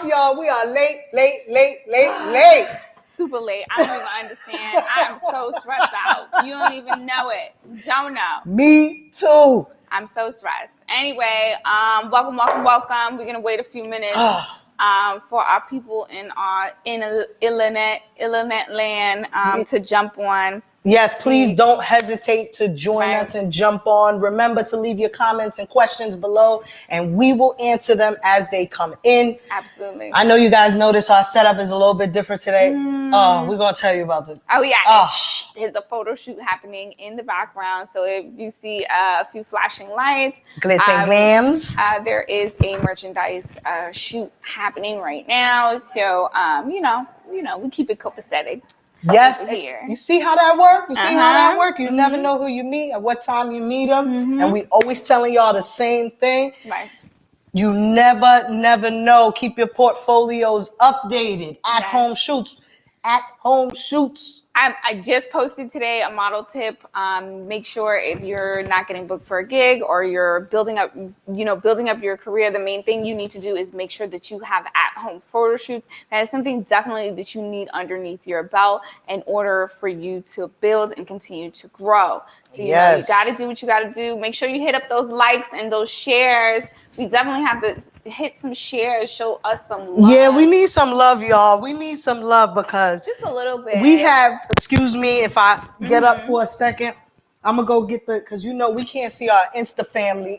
y'all. We are late. Super late. I don't even understand. I'm so stressed out. You don't even know it. You don't know. Me too. I'm so stressed. Anyway, welcome. We're gonna wait a few minutes for our people in Illinois land to jump on. Yes, please don't hesitate to join us and jump on. Remember to leave your comments and questions below, and we will answer them as they come in. Absolutely. I know you guys notice our setup is a little bit different today. Oh, we're going to tell you about this. Oh, yeah. There's a photo shoot happening in the background. So if you see a few flashing lights, glitz and glams, there is a merchandise shoot happening right now. So, you know, we keep it copacetic. Yes, you see how that work? You never know who you meet, at what time you meet them. And we always telling y'all the same thing. Right. You never know. Keep your portfolios updated. At-home shoots. I just posted today a model tip. Make sure if you're not getting booked for a gig or you're building up your career, the main thing you need to do is make sure that you have at-home photo shoots. That is something definitely that you need underneath your belt in order for you to build and continue to grow. So you know, you got to do what you got to do. Make sure you hit up those likes and those shares. We definitely have to hit some shares, show us some love. Yeah, we need some love, y'all. We need some love because just a little bit. We have, excuse me, if I get up for a second, I'm going to go get because we can't see our Insta family,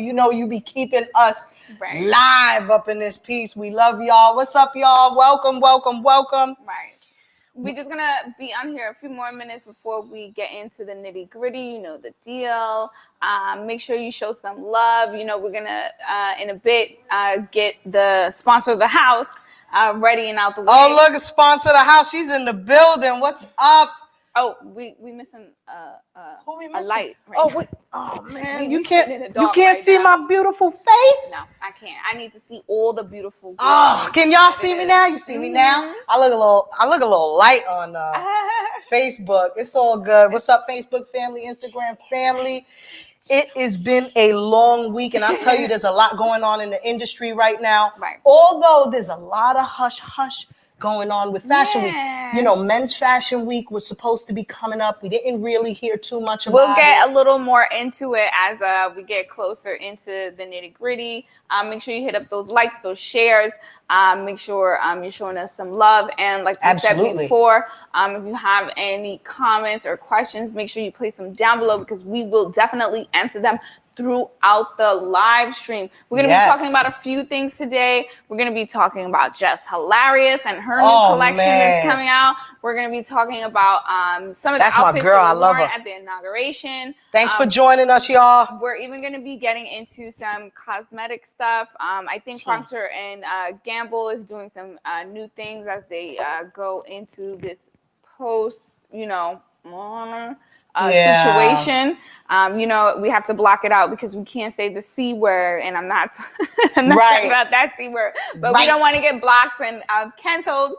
you be keeping us live up in this piece. We love y'all. What's up, y'all? Welcome. Right. We're just going to be on here a few more minutes before we get into the nitty gritty. You know the deal. Make sure you show some love. We're going to, in a bit, get the sponsor of the house ready and out the way. Oh, look, sponsor of the house. She's in the building. What's up? Oh, we missing who we missing? A light. Right man, you can't see my beautiful face. No, I can't. I need to see all the beautiful. Can y'all see me now? You see me now? I look a little light on Facebook. It's all good. What's up, Facebook family, Instagram family? It has been a long week, and I'll tell you, there's a lot going on in the industry right now. Right. Although there's a lot of hush going on with Fashion Week. Men's Fashion Week was supposed to be coming up. We didn't really hear too much about it. We'll get a little more into it as we get closer into the nitty gritty. Make sure you hit up those likes, those shares. Make sure you're showing us some love. And like we said before, if you have any comments or questions, make sure you place them down below because we will definitely answer them throughout the live stream. We're going to be talking about a few things today. We're going to be talking about Just Hilarious and her new collection that's coming out. We're going to be talking about some of the outfits that were worn at the inauguration. Thanks for joining us, y'all. We're even going to be getting into some cosmetic stuff. I think Proctor and Gamble is doing some new things as they go into this post, situation. We have to block it out because we can't say the C word, and I'm not talking about that C word, but we don't want to get blocked and canceled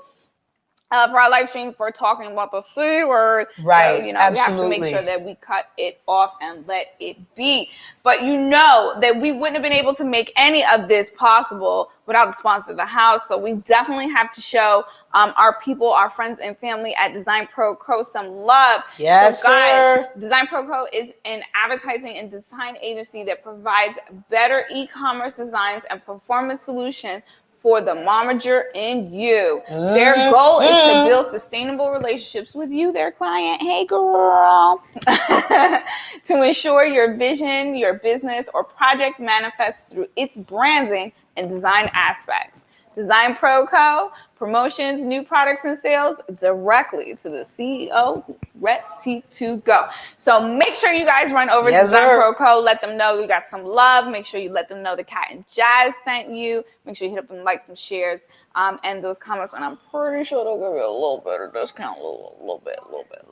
for our live stream for talking about the C word. Right. So, we have to make sure that we cut it off and let it be. But that we wouldn't have been able to make any of this possible without the sponsor of the house. So we definitely have to show our people, our friends and family at Design Pro Co some love. Yes, so guys, sir. Design Pro Co is an advertising and design agency that provides better e-commerce designs and performance solutions for the momager in you. Their goal is to build sustainable relationships with you, their client. Hey, girl. To ensure your vision, your business, or project manifests through its branding and design aspects. Design Pro Co. promotions new products and sales directly to the CEO who's ready to go. So make sure you guys run over to Design Pro Co. Let them know you got some love. Make sure you let them know the Cat and Jazz sent you. Make sure you hit up them likes and shares and those comments. And I'm pretty sure they'll give you a little bit of discount, a little bit.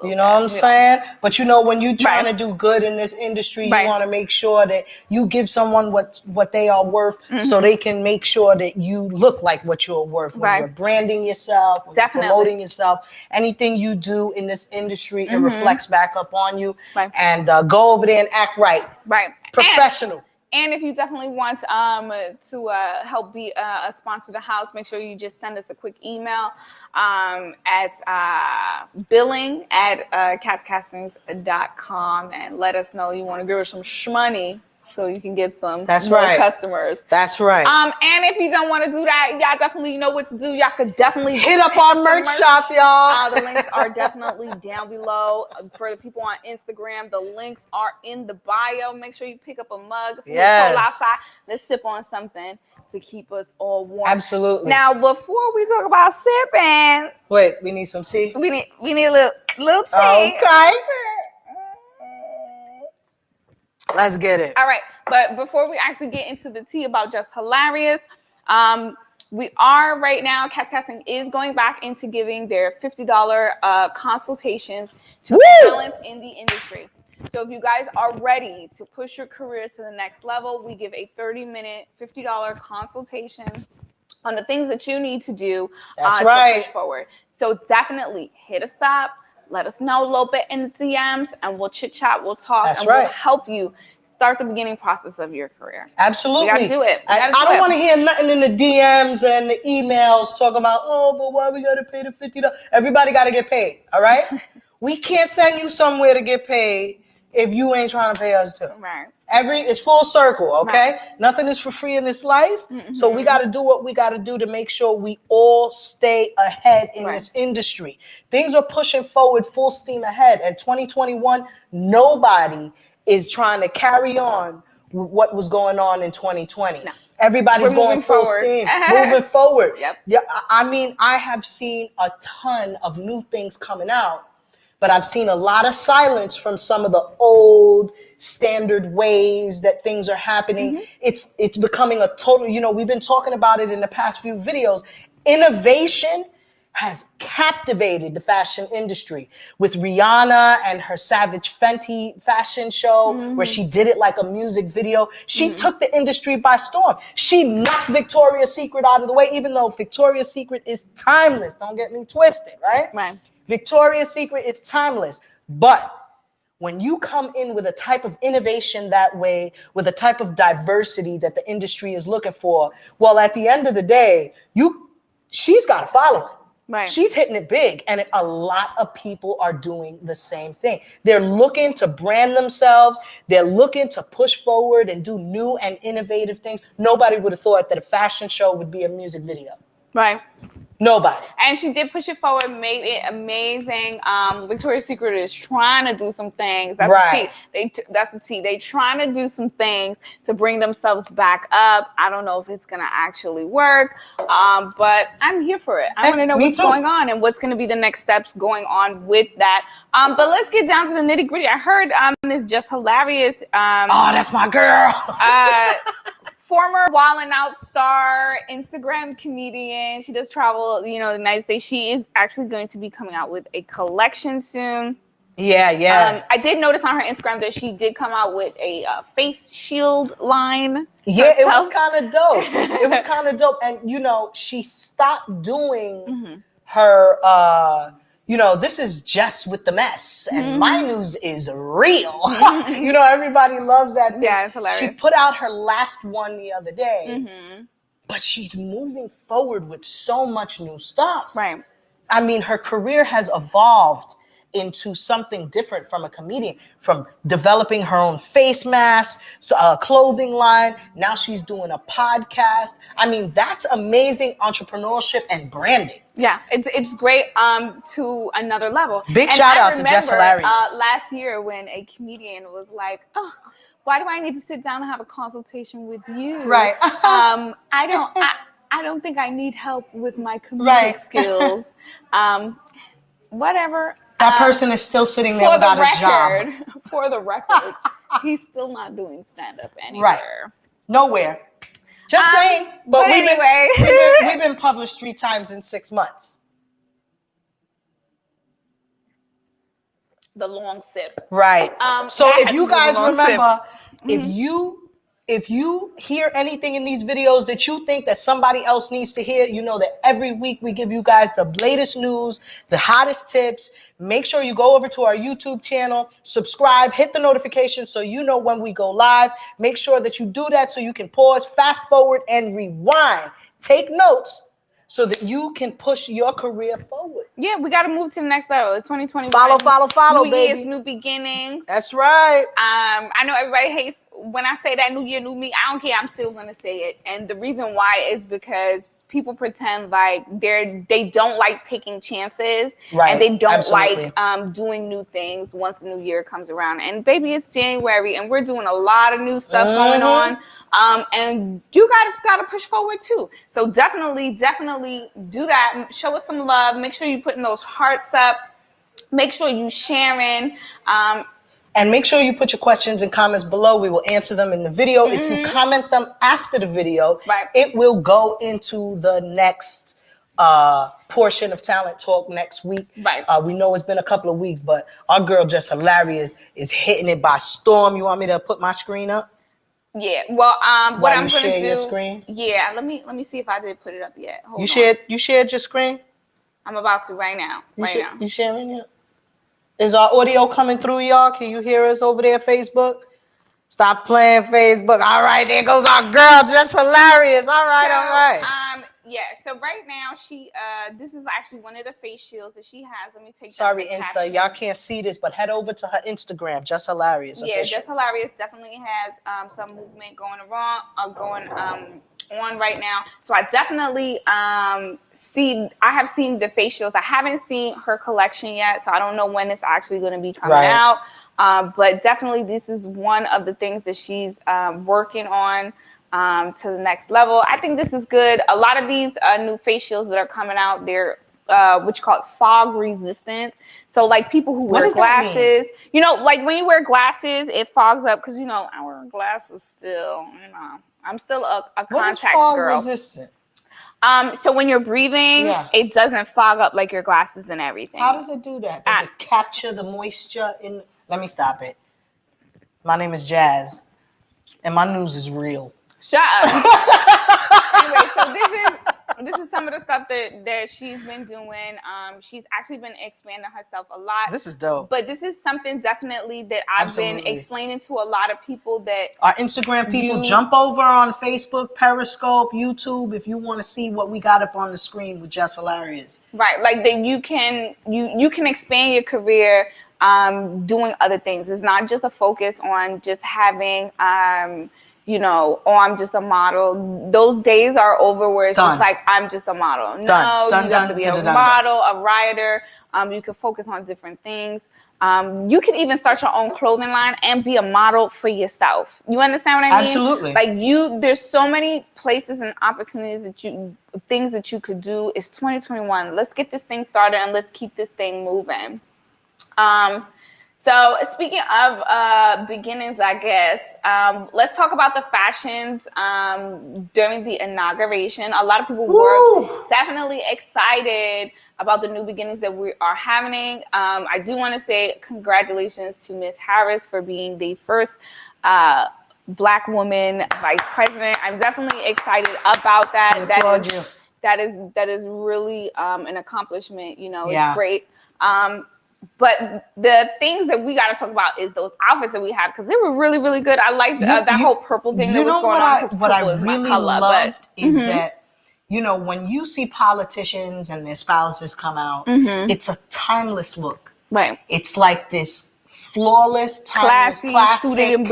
You know what I'm saying? But when you're trying to do good in this industry, you want to make sure that you give someone what they are worth so they can make sure that you look like what you're worth. When you're branding yourself, when you're promoting yourself, anything you do in this industry, it reflects back up on you. And go over there and act right. Right. Professional. And if you definitely want to help be a sponsor of the house, make sure you just send us a quick email at billing@catscastings.com and let us know you want to give us some shmoney so you can get some more customers. That's right. And if you don't want to do that, y'all definitely know what to do. Y'all could definitely hit up our merch shop, y'all. The links are definitely down below. For the people on Instagram, the links are in the bio. Make sure you pick up a mug. It's cold outside. Let's sip on something to keep us all warm. Absolutely. Now, before we talk about sipping, wait, we need some tea. We need a little tea. Okay. Let's get it. All right. But before we actually get into the tea about Just Hilarious, we are right now, Cats Casting is going back into giving their $50 consultations to talents in the industry. So if you guys are ready to push your career to the next level, we give a 30-minute, $50 consultation on the things that you need to do to push forward. So definitely hit us up. Let us know a little bit in the DMs, and we'll chit chat, we'll talk, we'll help you start the beginning process of your career. Absolutely. You gotta do it. I don't want to hear nothing in the DMs and the emails talking about, oh, but why we gotta pay the $50? Everybody gotta get paid, all right? We can't send you somewhere to get paid if you ain't trying to pay us too. Right. It's full circle, okay? Right. Nothing is for free in this life. Mm-hmm. So we got to do what we got to do to make sure we all stay ahead in this industry. Things are pushing forward full steam ahead. And 2021, nobody is trying to carry on with what was going on in 2020. No. Everybody's going full steam, moving forward. Yep. Yeah, I mean, I have seen a ton of new things coming out, but I've seen a lot of silence from some of the old standard ways that things are happening. Mm-hmm. It's becoming a total, we've been talking about it in the past few videos. Innovation has captivated the fashion industry with Rihanna and her Savage Fenty fashion show, where she did it like a music video. She took the industry by storm. She knocked Victoria's Secret out of the way, even though Victoria's Secret is timeless. Don't get me twisted, right? Right. Victoria's Secret is timeless. But when you come in with a type of innovation that way, with a type of diversity that the industry is looking for, well, at the end of the day, she's got a following. Right. She's hitting it big, and a lot of people are doing the same thing. They're looking to brand themselves. They're looking to push forward and do new and innovative things. Nobody would have thought that a fashion show would be a music video. Right. Nobody. And she did push it forward, made it amazing. Victoria's Secret is trying to do some things. That's the tea. That's the tea. They trying to do some things to bring themselves back up. I don't know if it's going to actually work, but I'm here for it. I want to know what's going on and what's going to be the next steps going on with that. But let's get down to the nitty gritty. I heard this Just Hilarious. Oh, that's my girl. Former Wildin' Out star, Instagram comedian. She does travel, the United States. She is actually going to be coming out with a collection soon. Yeah. I did notice on her Instagram that she did come out with a face shield line. Yeah, it was kind of dope. It was kind of dope. And, she stopped doing her... this is just with the mess, and my news is real. Everybody loves that thing. Yeah, it's hilarious. She put out her last one the other day, but she's moving forward with so much new stuff. Right. I mean, her career has evolved into something different from a comedian, from developing her own face mask, clothing line. Now she's doing a podcast. I mean, that's amazing entrepreneurship and branding. Yeah, it's great to another level. Big shout out to Just Hilarious. Last year when a comedian was like, oh, why do I need to sit down and have a consultation with you? Right. I don't think I need help with my comedic skills. Whatever. That person is still sitting there without a job. For the record, he's still not doing stand-up anywhere. Right. Nowhere. Just saying. But anyway. We've been published 3 times in 6 months. The long sip. Right. So if you guys remember, if you If you hear anything in these videos that you think that somebody else needs to hear, you know that every week we give you guys the latest news, the hottest tips. Make sure you go over to our YouTube channel, subscribe, hit the notification so you know when we go live. Make sure that you do that so you can pause, fast forward, and rewind. Take notes so that you can push your career forward. Yeah, we got to move to the next level. It's 2021. Follow, new baby. Year's, new beginnings. That's right. I know everybody hates when I say that new year, new me. I don't care. I'm still going to say it. And the reason why is because people pretend like they don't like taking chances, right, and they don't absolutely. like doing new things once the new year comes around. And baby, it's January, and we're doing a lot of new stuff going on. And you guys got to push forward too. So definitely do that. Show us some love. Make sure you putting those hearts up. Make sure you sharing. And make sure you put your questions and comments below. We will answer them in the video. If you comment them after the video, it will go into the next portion of Talent Talk next week. Right. We know it's been a couple of weeks, but our girl Just Hilarious is hitting it by storm. You want me to put my screen up? Yeah. Well, what I'm going to do? Your screen? Yeah. Let me see if I did put it up yet. Hold on. You shared your screen? I'm about to right now. You sharing it? Is our audio coming through, y'all? Can you hear us over there, Facebook? Stop playing Facebook. All right, there goes our girl, Just Hilarious. All right. Yeah, so right now this is actually one of the face shields that she has. Let me take Sorry, Insta. Y'all can't see this, but head over to her Instagram, Just Hilarious. Yeah, official. Just Hilarious definitely has some movement going on right now. So I definitely I have seen the face shields. I haven't seen her collection yet, so I don't know when it's actually going to be coming out. But definitely this is one of the things that she's working on to the next level. I think this is good. A lot of these new face shields that are coming out, they're what you call it, fog resistant. So like people who wear glasses, you know, like when you wear glasses, it fogs up because, you know, I wear glasses still, you know. I'm still a contacts girl. What is fog resistant? So when you're breathing, it doesn't fog up like your glasses and everything. How does it do that? Does it capture the moisture in? Let me stop it. My name is Jazz, and my news is real. Shut up. Anyway, so this is some of the stuff that she's been doing. She's actually been expanding herself a lot. This is dope. But this is something definitely that I've been explaining to a lot of people that our Instagram people jump over on Facebook, Periscope, YouTube if you want to see what we got up on the screen with Just Hilarious. Right, like that you can expand your career doing other things. It's not just a focus on just having you know, oh, I'm just a model. Those days are over where it's just like, I'm just a model. You have to be a model, a writer. You can focus on different things. You can even start your own clothing line and be a model for yourself. You understand what I mean? Absolutely. Like there's so many places and opportunities things that you could do. It's 2021. Let's get this thing started and let's keep this thing moving. So speaking of beginnings, I guess, let's talk about the fashions during the inauguration. A lot of people were definitely excited about the new beginnings that we are having. I do want to say congratulations to Miss Harris for being the first Black woman vice president. I'm definitely excited about that. That is really an accomplishment. You know, it's great. But the things that we got to talk about is those outfits that we have because they were really, really good. I liked that whole purple thing that was going on. What I really loved is that, you know, when you see politicians and their spouses come out, it's a timeless look. Right. It's like this flawless, timeless, classic, suited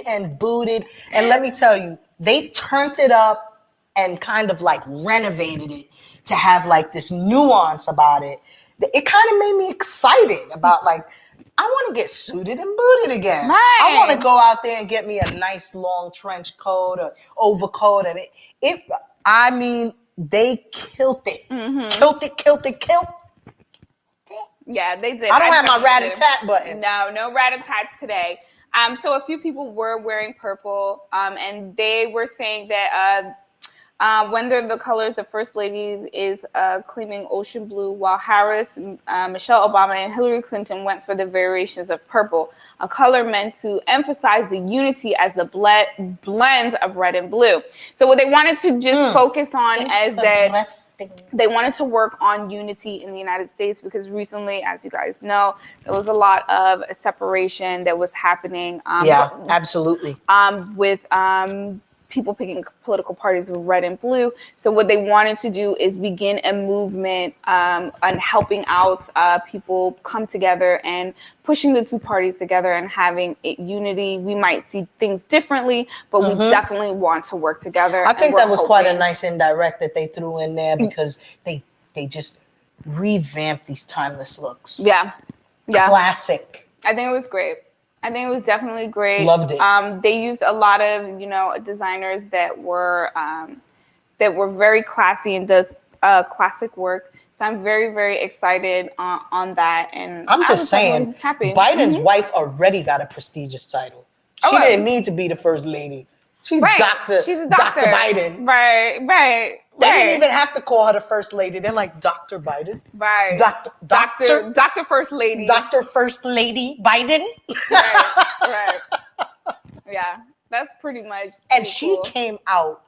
and booted. And let me tell you, they turned it up and kind of like renovated it to have like this nuance about it. It kind of made me excited about like, I want to get suited and booted again. Right. I want to go out there and get me a nice long trench coat or overcoat. And I mean, they killed it. Killed it. Yeah, they did. I don't have my rat-a-tat button. No rat-a-tats today. So a few people were wearing purple, and they were saying that When they're the colors, the First Lady is claiming ocean blue, while Harris, Michelle Obama, and Hillary Clinton went for the variations of purple, a color meant to emphasize the unity as the blend of red and blue. So what they wanted to just focus on is that they wanted to work on unity in the United States, because recently, as you guys know, there was a lot of separation that was happening. Absolutely. With people picking political parties with red and blue. So what they wanted to do is begin a movement on helping out people come together and pushing the two parties together and having unity. We might see things differently, but we definitely want to work together. I think that was quite a nice indirect that they threw in there, because they just revamped these timeless looks. Yeah. Classic. I think it was great. I think it was definitely great. Loved it. They used a lot of, designers that were very classy and does classic work. So I'm very, very excited on that. And I'm just saying, happy. Biden's wife already got a prestigious title. She didn't need to be the First Lady. She's Dr. Biden. Right. They didn't even have to call her the First Lady. They're like Dr. Biden. Right. Dr. First Lady. Dr. First Lady Biden. Right. Yeah, that's pretty much. And she came out.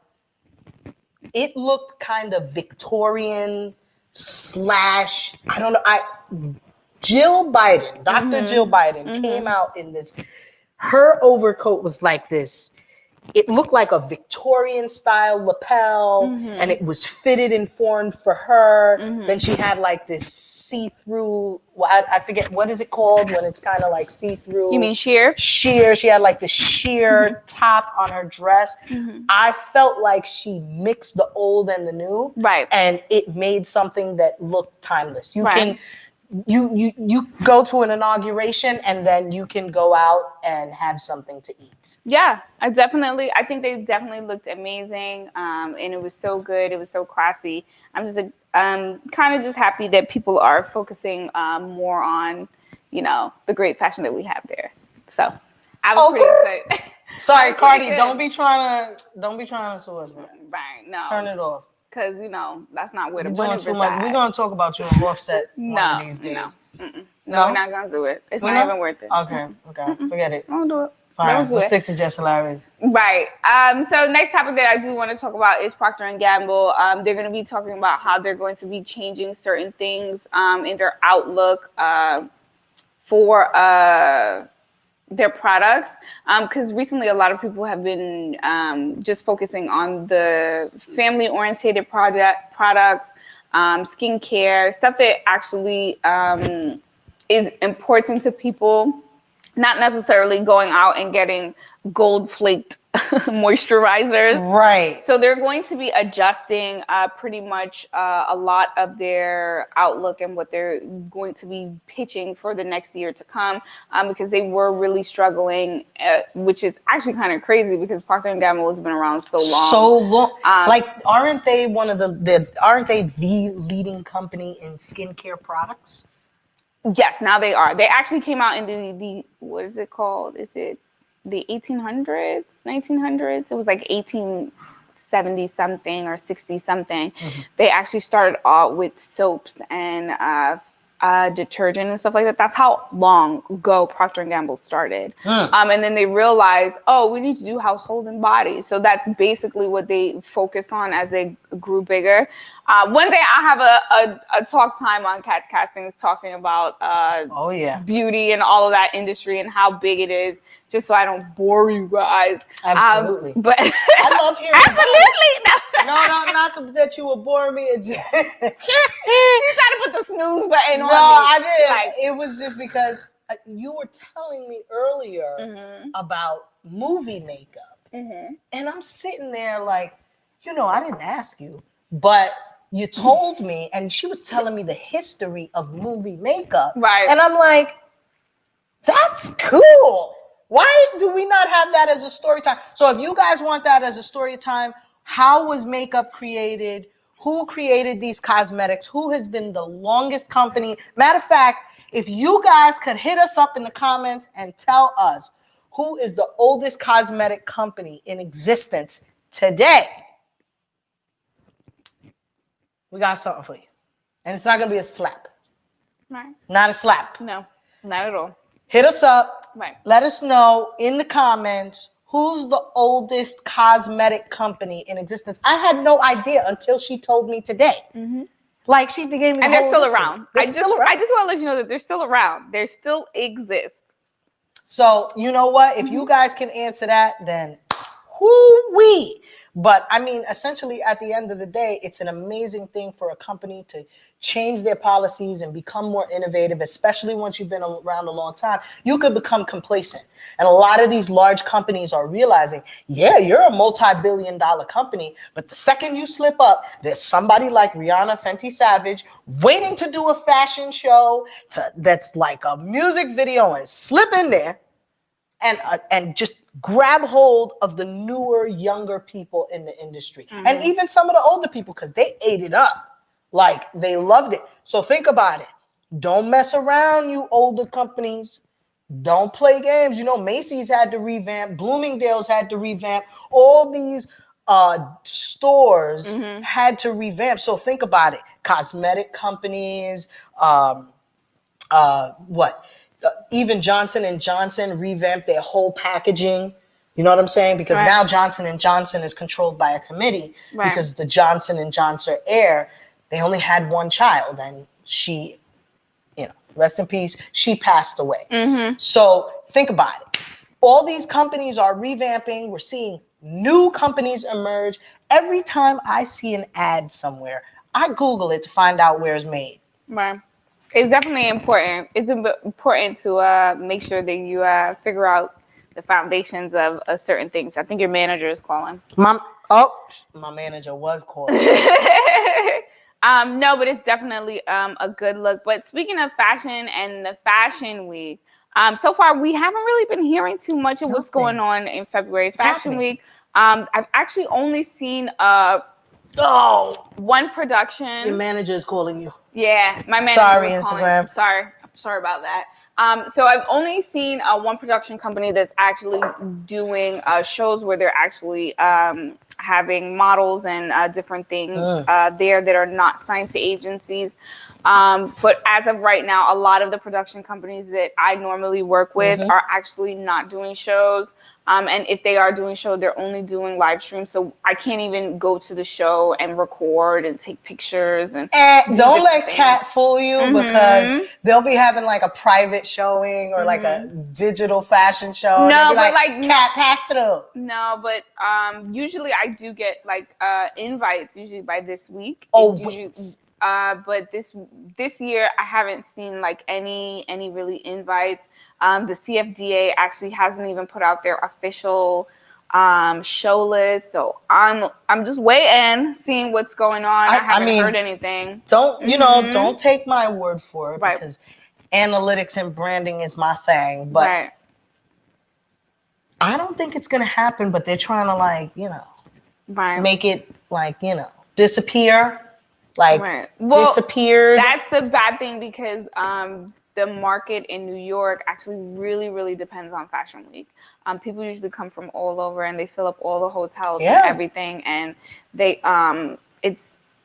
It looked kind of Victorian / I don't know. Jill Biden, Dr. Jill Biden came out in this. Her overcoat was like this. It looked like a Victorian style lapel, and it was fitted and formed for her. Then she had like this see-through, I forget, what is it called when it's kind of like see-through? You mean sheer? Sheer. She had like the sheer top on her dress. I felt like she mixed the old and the new. Right. And it made something that looked timeless. You can... You go to an inauguration, and then you can go out and have something to eat. Yeah, I think they definitely looked amazing. And it was so good. It was so classy. I'm just kind of just happy that people are focusing more on, the great fashion that we have there. So I was pretty excited. Sorry, Cardi, don't be trying to sue us, man. Right, no. Turn it off. Because, that's not where the money resides. We're going to talk about you on Offset one of these days. No, we're not going to do it. It's not even worth it. Okay. Forget it. I won't do it. Fine. We'll stick to Just Hilarious. Right. So next topic that I do want to talk about is Procter & Gamble. They're going to be talking about how they're going to be changing certain things in their outlook for their products, because recently a lot of people have been just focusing on the family-oriented products, skincare, stuff that actually is important to people, not necessarily going out and getting gold-flaked moisturizers. Right. So they're going to be adjusting pretty much a lot of their outlook and what they're going to be pitching for the next year to come, because they were really struggling, which is actually kind of crazy because Procter & Gamble has been around so long. Aren't they aren't they the leading company in skincare products? Yes, now they are. They actually came out in the what is it called? Is it the 1800s, 1900s? It was like 1870 something or 60 something. They actually started out with soaps and detergent and stuff like that. That's how long ago Procter & Gamble started. And then they realized, we need to do household and body. So that's basically what they focused on as they grew bigger. One day I'll have a talk time on Cat's Castings talking about beauty and all of that industry and how big it is, just so I don't bore you guys. Absolutely. But I love hearing absolutely. No, not that you were boring me. You tried to put the snooze button on me. No, I didn't. It was just because you were telling me earlier about movie makeup. And I'm sitting there like, I didn't ask you, but you told me, and she was telling me the history of movie makeup. Right. And I'm like, that's cool. Why do we not have that as a story time? So if you guys want that as a story time, how was makeup created? Who created these cosmetics? Who has been the longest company? Matter of fact, if you guys could hit us up in the comments and tell us who is the oldest cosmetic company in existence today, we got something for you. And it's not going to be a slap. Right. Not a slap. No, not at all. Hit us up. Right. Let us know in the comments who's the oldest cosmetic company in existence. I had no idea until she told me today. Mm-hmm. Like she gave me, and they're still around. I just want to let you know that they're still around. They still exist. So you know what? If you guys can answer that, then whoo-wee. But I mean, essentially, at the end of the day, it's an amazing thing for a company to change their policies and become more innovative, especially once you've been around a long time. You could become complacent. And a lot of these large companies are realizing, yeah, you're a multi-billion-dollar company, but the second you slip up, there's somebody like Rihanna Fenty Savage waiting to do a fashion show that's like a music video and slip in there and just grab hold of the newer, younger people in the industry. Mm-hmm. And even some of the older people, because they ate it up. Like, they loved it. So think about it. Don't mess around, you older companies. Don't play games. You know, Macy's had to revamp. Bloomingdale's had to revamp. All these stores had to revamp. So think about it. Cosmetic companies, even Johnson & Johnson revamped their whole packaging. You know what I'm saying? Because now Johnson & Johnson is controlled by a committee because the Johnson & Johnson heir, they only had one child and she, rest in peace, she passed away. Mm-hmm. So think about it. All these companies are revamping. We're seeing new companies emerge. Every time I see an ad somewhere, I Google it to find out where it's made. Right. It's definitely important. It's important to make sure that you figure out the foundations of certain things. I think your manager is calling. My manager was calling. No, but it's definitely a good look. But speaking of fashion and the fashion week, so far we haven't really been hearing too much of what's going on in February Fashion Week. I've actually only seen one production. Your manager is calling you. Yeah, my manager. Sorry, Instagram. Sorry about that. So I've only seen one production company that's actually doing shows where they're actually having models and different things there that are not signed to agencies. But as of right now, a lot of the production companies that I normally work with are actually not doing shows. And if they are doing shows, they're only doing live streams. So I can't even go to the show and record and take pictures. And don't let Kat fool you because they'll be having like a private showing or like a digital fashion show. No, but like Kat, pass it up. No, but usually I do get like invites usually by this week. But this year I haven't seen like any really invites. The CFDA actually hasn't even put out their official show list, so I'm just waiting, seeing what's going on. I haven't heard anything. Don't take my word for it because analytics and branding is my thing. But I don't think it's gonna happen. But they're trying to make it disappear. Disappeared. That's the bad thing because the market in New York actually really, really depends on Fashion Week. People usually come from all over and they fill up all the hotels and everything, and they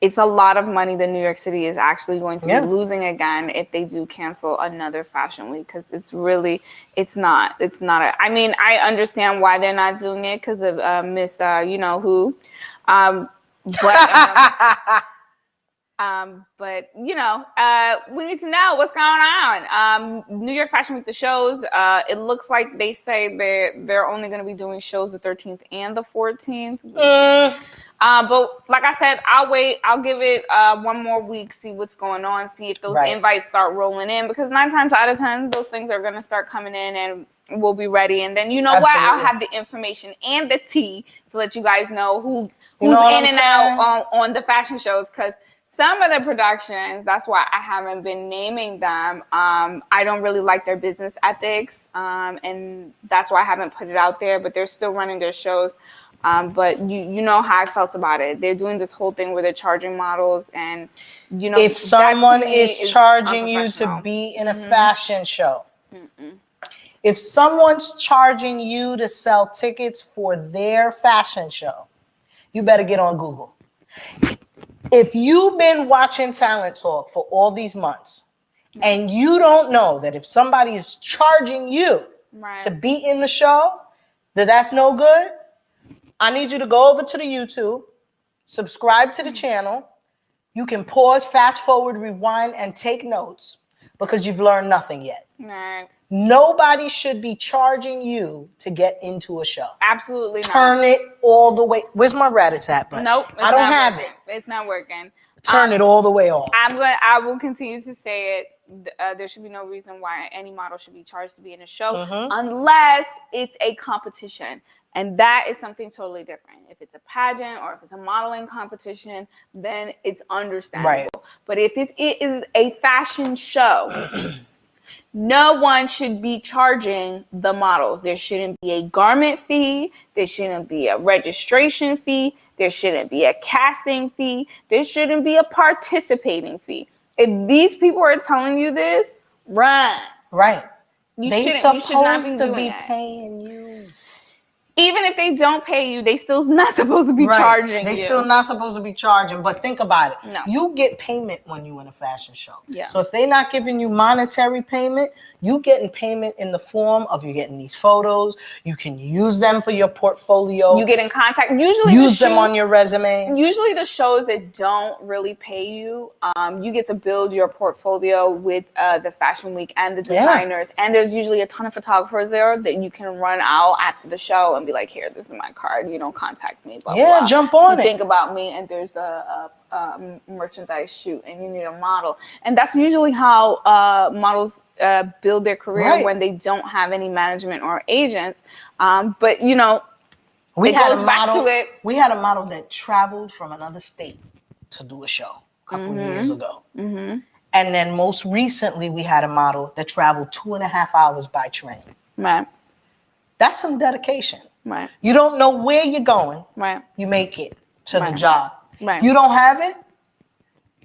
it's a lot of money that New York City is actually going to be losing again if they do cancel another Fashion Week, because it's not I mean, I understand why they're not doing it because of Miss who, but we need to know what's going on. New York Fashion Week, the shows, it looks like they say they're only going to be doing shows the 13th and the 14th. But like I said, I'll wait. I'll give it 1 more week, see what's going on, see if those invites start rolling in, because 9 times out of 10, those things are going to start coming in and we'll be ready. And then what? I'll have the information and the tea to let you guys know who's in and out on the fashion shows, because some of the productions, that's why I haven't been naming them. I don't really like their business ethics, and that's why I haven't put it out there. But they're still running their shows. But you know how I felt about it. They're doing this whole thing where they're charging models, and if someone is charging you to be in a fashion show, if someone's charging you to sell tickets for their fashion show, you better get on Google. If you've been watching Talent Talk for all these months and you don't know that if somebody is charging you to be in the show, that's no good, I need you to go over to the YouTube, subscribe to the channel. You can pause, fast forward, rewind, and take notes because you've learned nothing yet. Right. Nobody should be charging you to get into a show. Absolutely not. Turn it all the way. Where's my rat-a-tat button? Nope. I don't have it. It's not working. Turn it all the way off. I will continue to say it. There should be no reason why any model should be charged to be in a show unless it's a competition. And that is something totally different. If it's a pageant or if it's a modeling competition, then it's understandable. Right. But if it is a fashion show, no one should be charging the models. There shouldn't be a garment fee. There shouldn't be a registration fee. There shouldn't be a casting fee. There shouldn't be a participating fee. If these people are telling you this, run. Right. They supposed to be paying you. Even if they don't pay you, they still not supposed to be charging They you. still not supposed to be charging. But think about it. No. You get payment when you in a fashion show. Yeah. So if they're not giving you monetary payment, you getting payment in the form of you getting these photos. You can use them for your portfolio. You get in contact. Usually use them on your resume. Usually the shows that don't really pay you, you get to build your portfolio with the Fashion Week and the designers. Yeah. And there's usually a ton of photographers there that you can run out after the show and be like, here, this is my card. You don't contact me. Blah, blah. Jump on it. Think about me, and there's a merchandise shoot, and you need a model. And that's usually how models build their career when they don't have any management or agents. But you know, we had a model that traveled from another state to do a show a couple years ago. And then most recently, we had a model that traveled 2.5 hours by train. Right. That's some dedication. Right. You don't know where you're going. Right. You make it to the job. Right. You don't have it.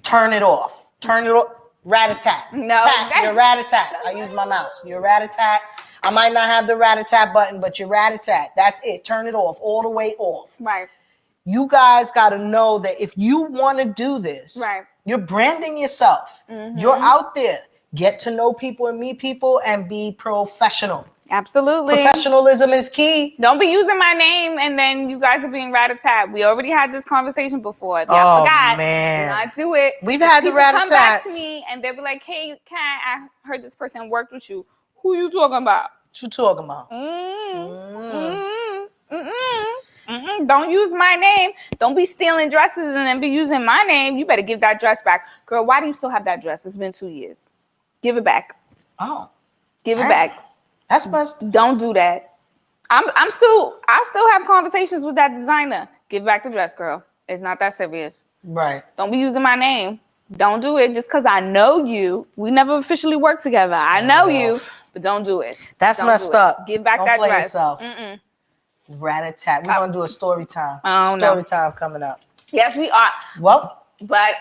Turn it off. Turn it off. Rat-a-tat. No. Tat. You're rat-a-tat. I use my mouse. You're rat-a-tat. I might not have the rat-a-tat button, but you're rat-a-tat. That's it. Turn it off. All the way off. Right. You guys got to know that if you want to do this, you're branding yourself. You're out there. Get to know people and meet people and be professional. Absolutely. Professionalism is key. Don't be using my name and then you guys are being rat-a-tat. We already had this conversation before. Y'all forgot. Man. Do not do it. We've had the rat-a-tats. Come back to me and they'll be like, hey, Kat, I heard this person worked with you. Who you talking about? What you talking about? Don't use my name. Don't be stealing dresses and then be using my name. You better give that dress back. Girl, why do you still have that dress? It's been 2 years. Give it back. Give it back. That's best. Don't do that. I still have conversations with that designer. Give back the dress, girl. It's not that serious. Right. Don't be using my name. Don't do it just because I know you. We never officially worked together. I know you, but don't do it. That's messed up. Give back that dress. Rat-a-tat. We're going to do a story time. Story time coming up. Yes, we are. Well. But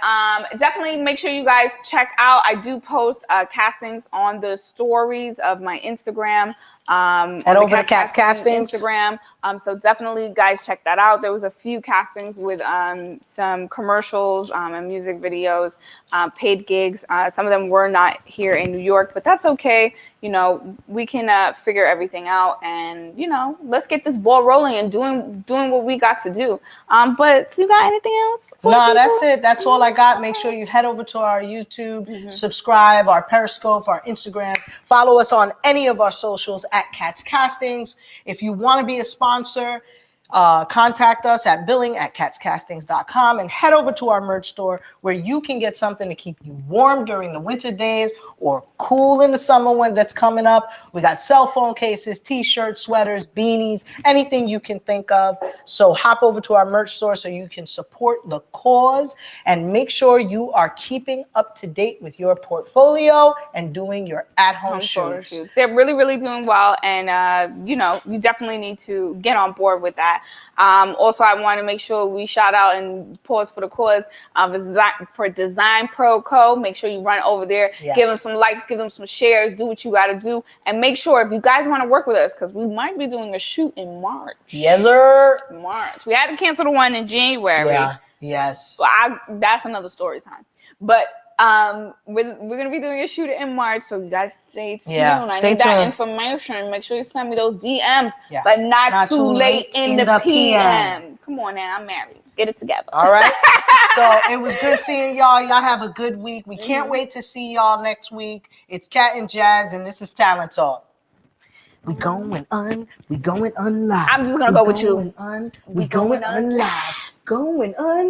definitely make sure you guys check out. I do post castings on the stories of my Instagram. And over to Cats Castings Instagram. So definitely, guys, check that out. There was a few castings with some commercials and music videos, paid gigs. Some of them were not here in New York, but that's okay. You know, we can figure everything out, and you know, let's get this ball rolling and doing what we got to do. But you got anything else? No, that's it. That's all I got. Make sure you head over to our YouTube, subscribe, our Periscope, our Instagram. Follow us on any of our socials at Cats Castings. If you want to be a sponsor, contact us at billing@catscastings.com and head over to our merch store where you can get something to keep you warm during the winter days or cool in the summer when that's coming up. We got cell phone cases, t-shirts, sweaters, beanies, anything you can think of. So hop over to our merch store so you can support the cause and make sure you are keeping up to date with your portfolio and doing your at-home shoots. They're really, really doing well. And, you know, you definitely need to get on board with that. Also, I want to make sure we shout out and pause for the cause for Design Pro Co. Make sure you run over there, give them some likes, give them some shares, do what you got to do. And make sure if you guys want to work with us, because we might be doing a shoot in March. Yes, sir. March. We had to cancel the one in January. Yeah. Yes. Well, that's another story time. But we're gonna be doing a shoot in March, so you guys stay tuned. Yeah, I need that information. Make sure you send me those DMs, but not too late in the PM. Come on now, I'm married. Get it together. All right. So it was good seeing y'all. Y'all have a good week. We can't wait to see y'all next week. It's Cat and Jazz, and this is Talent Talk. We going on live. I'm just gonna go with you. We going on live. Going on.